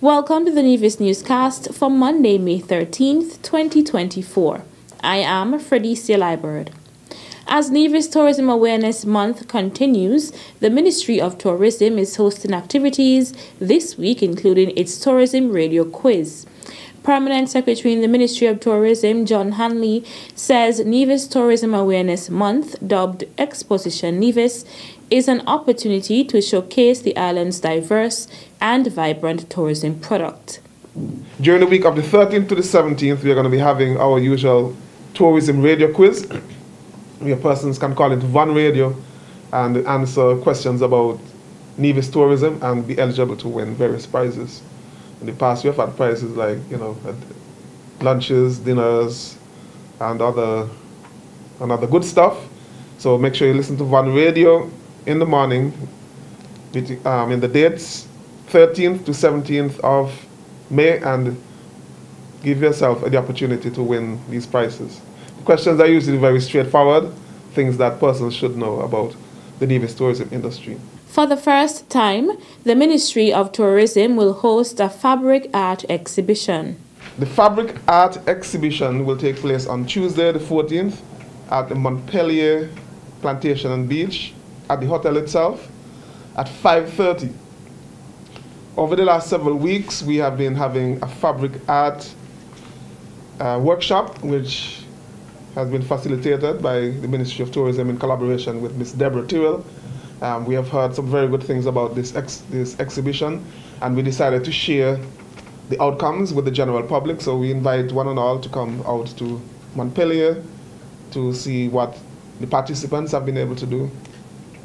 Welcome to the Nevis newscast for Monday, May 13th, 2024. I am Fredicia Liburd. As Nevis Tourism Awareness Month continues, the Ministry of Tourism is hosting activities this week, including its Tourism Radio Quiz. Permanent Secretary in the Ministry of Tourism, John Hanley, says Nevis Tourism Awareness Month, dubbed Exposition Nevis, is an opportunity to showcase the island's diverse and vibrant tourism product. During the week of the 13th to the 17th, we are going to be having our usual tourism radio quiz, where persons can call into Van Radio and answer questions about Nevis tourism and be eligible to win various prizes. In the past, we have had prizes like, lunches, dinners, and other good stuff. So make sure you listen to Van Radio in the morning, in the dates 13th to 17th of May, and give yourself the opportunity to win these prizes. The questions are usually very straightforward, things that persons should know about the Nevis tourism industry. For the first time, the Ministry of Tourism will host a fabric art exhibition. The fabric art exhibition will take place on Tuesday the 14th at the Montpelier Plantation and Beach at the hotel itself at 5:30. Over the last several weeks, we have been having a fabric art workshop, which has been facilitated by the Ministry of Tourism in collaboration with Ms. Deborah Tyrrell. We have heard some very good things about this exhibition, and we decided to share the outcomes with the general public. So we invite one and all to come out to Montpelier to see what the participants have been able to do.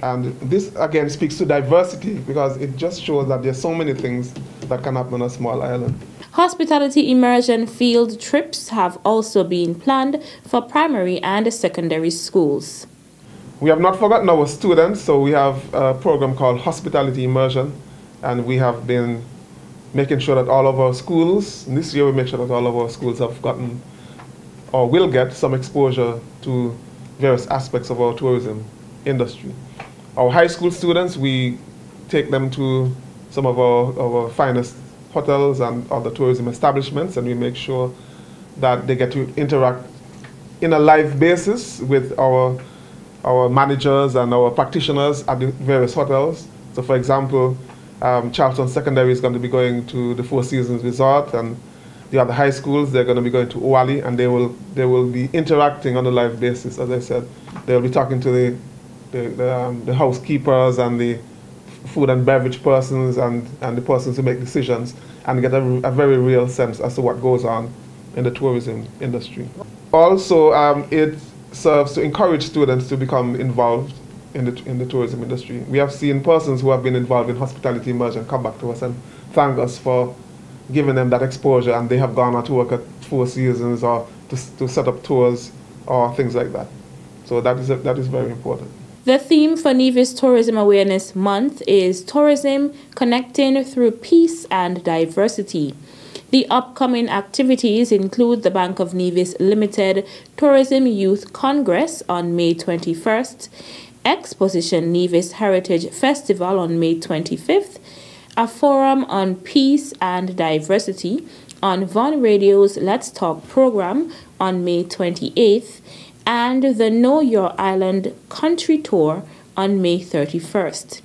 And this again speaks to diversity, because it just shows that there's so many things that can happen on a small island. Hospitality immersion field trips have also been planned for primary and secondary schools. We have not forgotten our students, so we have a program called Hospitality Immersion, and we have been making sure that all of our schools, and this year we make sure that all of our schools have gotten or will get some exposure to various aspects of our tourism industry. Our high school students, we take them to some of our finest hotels and other tourism establishments, and we make sure that they get to interact in a live basis with our managers and our practitioners at the various hotels. So for example, Charlton Secondary is going to be going to the Four Seasons Resort, and the other high schools, they're going to be going to Owali, and they will be interacting on a live basis. As I said, they'll be talking to the housekeepers and the food and beverage persons and the persons who make decisions, and get a very real sense as to what goes on in the tourism industry. Also, it serves to encourage students to become involved in the tourism industry. We have seen persons who have been involved in hospitality immersion come back to us and thank us for giving them that exposure, and they have gone on to work at Four Seasons or to set up tours or things like that. So that is very important. The theme for Nevis Tourism Awareness Month is Tourism Connecting Through Peace and Diversity. The upcoming activities include the Bank of Nevis Limited Tourism Youth Congress on May 21st, Exposition Nevis Heritage Festival on May 25th, a forum on peace and diversity on Von Radio's Let's Talk program on May 28th, and the Know Your Island Country Tour on May 31st.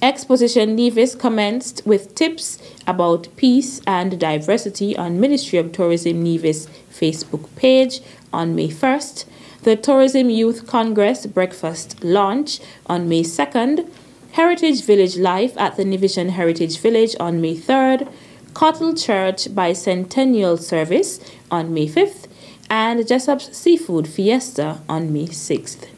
Exposition Nevis commenced with tips about peace and diversity on Ministry of Tourism Nevis Facebook page on May 1st, the Tourism Youth Congress breakfast launch on May 2nd, Heritage Village Life at the Nevisian Heritage Village on May 3rd, Cottle Church Bicentennial Service on May 5th, and Jessup's Seafood Fiesta on May 6th.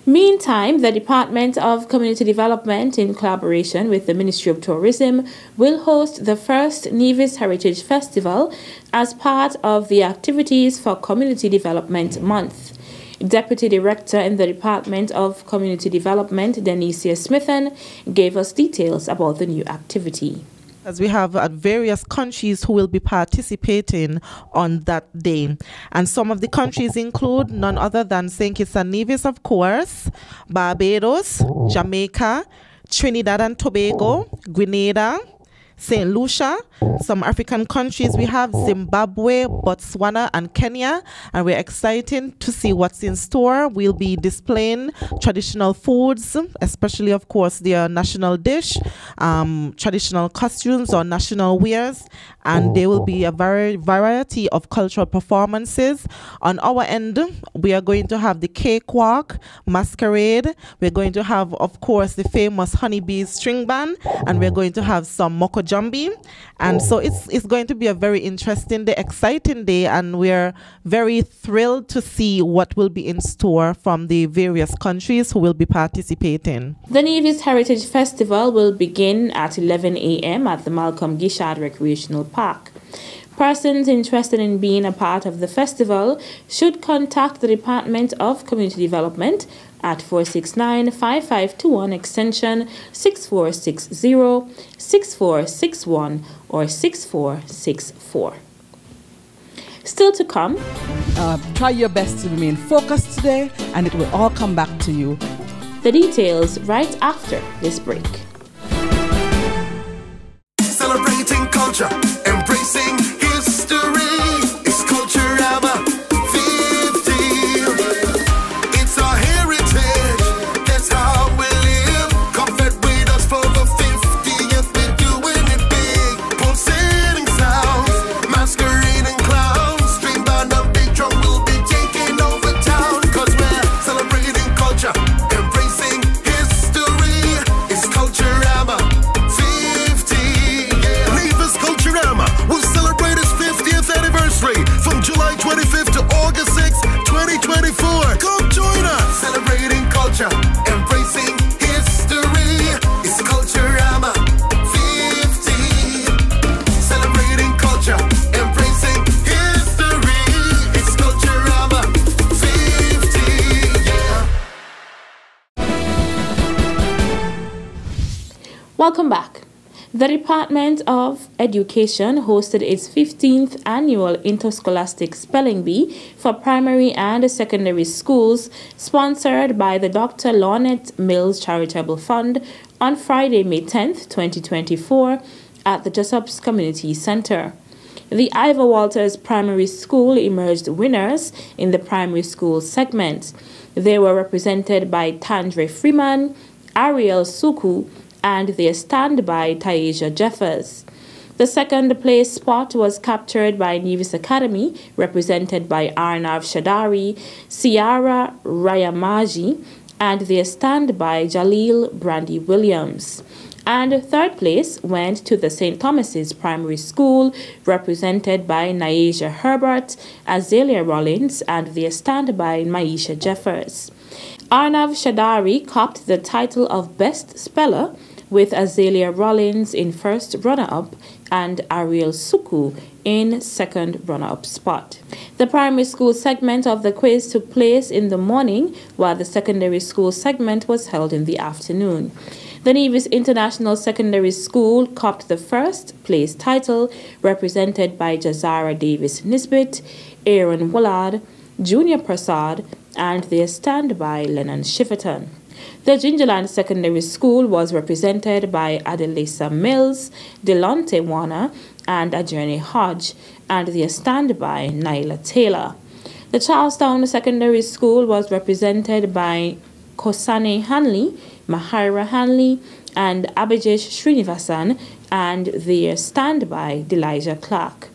Meantime, the Department of Community Development, in collaboration with the Ministry of Tourism, will host the first Nevis Heritage Festival as part of the activities for Community Development Month. Deputy Director in the Department of Community Development, Denicia Smithen, gave us details about the new activity. As we have various countries who will be participating on that day. And some of the countries include none other than St. Kitts and Nevis, of course, Barbados, Jamaica, Trinidad and Tobago, Grenada, St. Lucia. Some African countries we have Zimbabwe, Botswana, and Kenya, and we're excited to see what's in store. We'll be displaying traditional foods, especially, of course, their national dish, traditional costumes or national wears, and there will be a variety of cultural performances. On our end, we are going to have the cakewalk, masquerade. We're going to have, of course, the famous honeybees string band, and we're going to have some moko jambi. And so it's going to be a very interesting day, exciting day, and we're very thrilled to see what will be in store from the various countries who will be participating. The Nevis Heritage Festival will begin at 11 a.m. at the Malcolm Gishard Recreational Park. Persons interested in being a part of the festival should contact the Department of Community Development at 469-5521 extension 6460, 6461, or 6464. Still to come. Try your best to remain focused today, and it will all come back to you. The details right after this break. Celebrating culture, embracing history. It's CultureEmbracing 50. It's our heritage, that's how we live. Comfort with us for the 50th, we're doing it big. Pulsating sounds, masquerading clowns. String band and big drum will be taking over town. Cause we're celebrating culture, embracing history. It's CultureEmbracing 50. We'll celebrate its 50th anniversary from July 25th to August 6th, 2024. Come join us. Celebrating culture, embracing history. It's CultureEmbracing 50. Celebrating culture, embracing history. It's CultureEmbracing 50. Yeah. Welcome back. The Department of Education hosted its 15th annual Interscholastic Spelling Bee for primary and secondary schools, sponsored by the Dr. Laet Mills Charitable Fund on Friday, May 10th, 2024, at the Jessups Community Center. The Ivor Walters Primary School emerged winners in the primary school segment. They were represented by Tandre Freeman, Ariel Suku, and their standby Taisha Jeffers. The second place spot was captured by Nevis Academy, represented by Arnav Shadari, Ciara Rayamaji, and their standby Jalil Brandy Williams. And third place went to the St. Thomas's Primary School, represented by Naisha Herbert, Azalea Rollins, and their standby Maisha Jeffers. Arnav Shadari copped the title of Best Speller, with Azalea Rollins in first runner-up and Ariel Suku in second runner-up spot. The primary school segment of the quiz took place in the morning, while the secondary school segment was held in the afternoon. The Nevis International Secondary School copped the first place title, represented by Jazara Davis Nisbet, Aaron Woolard, Junior Prasad, and their standby Lennon Shifferton. The Gingerland Secondary School was represented by Adelisa Mills, Delonte Warner, and Adjourney Hodge, and their standby Nyla Taylor. The Charlestown Secondary School was represented by Kosane Hanley, Mahira Hanley, and Abijesh Srinivasan, and their standby Delijah Clark.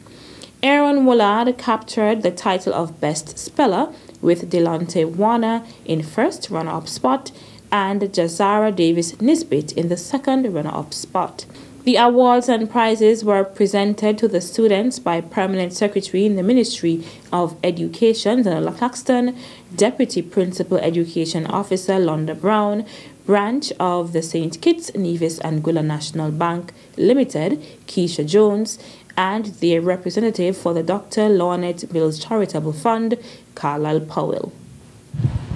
Aaron Woolard captured the title of Best Speller, with Delonte Warner in first runner-up spot and Jazara Davis Nisbet in the second runner-up spot. The awards and prizes were presented to the students by Permanent Secretary in the Ministry of Education, Zanola Claxton, Deputy Principal Education Officer, Londa Brown, branch of the St. Kitts, Nevis and Gula National Bank Limited, Keisha Jones, and their representative for the Dr. Laet Mills Charitable Fund, Carlisle Powell.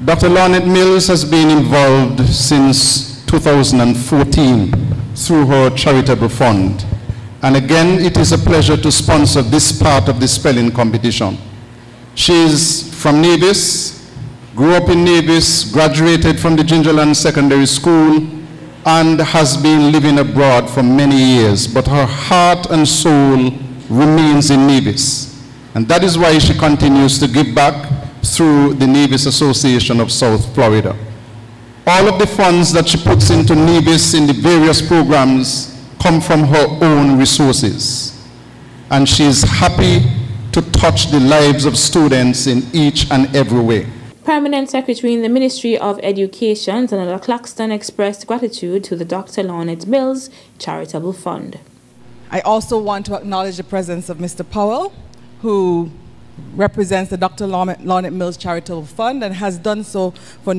Dr. Laet Mills has been involved since 2014 through her charitable fund. And again, it is a pleasure to sponsor this part of the spelling competition. She is from Nevis, grew up in Nevis, graduated from the Gingerland Secondary School, and has been living abroad for many years, but her heart and soul remains in Nevis. And that is why she continues to give back through the Nevis Association of South Florida. All of the funds that she puts into Nevis in the various programs come from her own resources. And she is happy to touch the lives of students in each and every way. Permanent Secretary in the Ministry of Education, Senator Claxton, expressed gratitude to the Dr. Laet Mills Charitable Fund. I also want to acknowledge the presence of Mr. Powell, who represents the Dr. Laet Mills Charitable Fund and has done so for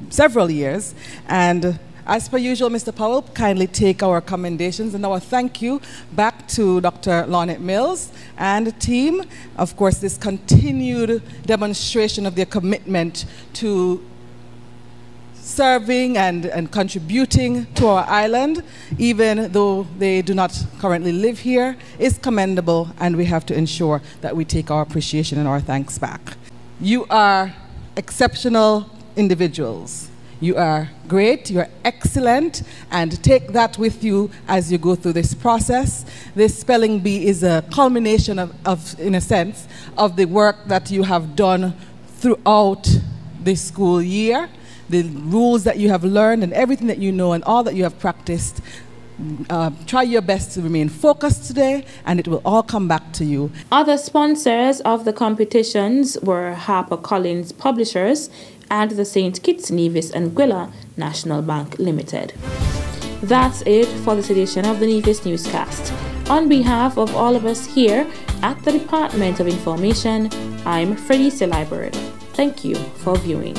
several years. And as per usual, Mr. Powell, kindly take our commendations and our thank you back to Dr. Laet Mills and the team. Of course, this continued demonstration of their commitment to serving and contributing to our island, even though they do not currently live here, is commendable, and we have to ensure that we take our appreciation and our thanks back. You are exceptional individuals. You are great, you're excellent, and take that with you as you go through this process. This spelling bee is a culmination of, in a sense, of the work that you have done throughout the school year, the rules that you have learned and everything that you know and all that you have practiced. Try your best to remain focused today, and it will all come back to you. Other sponsors of the competitions were HarperCollins Publishers and the St. Kitts Nevis and Gwilla National Bank Limited. That's it for this edition of the Nevis Newscast. On behalf of all of us here at the Department of Information, I'm Freddie Silibird. Thank you for viewing.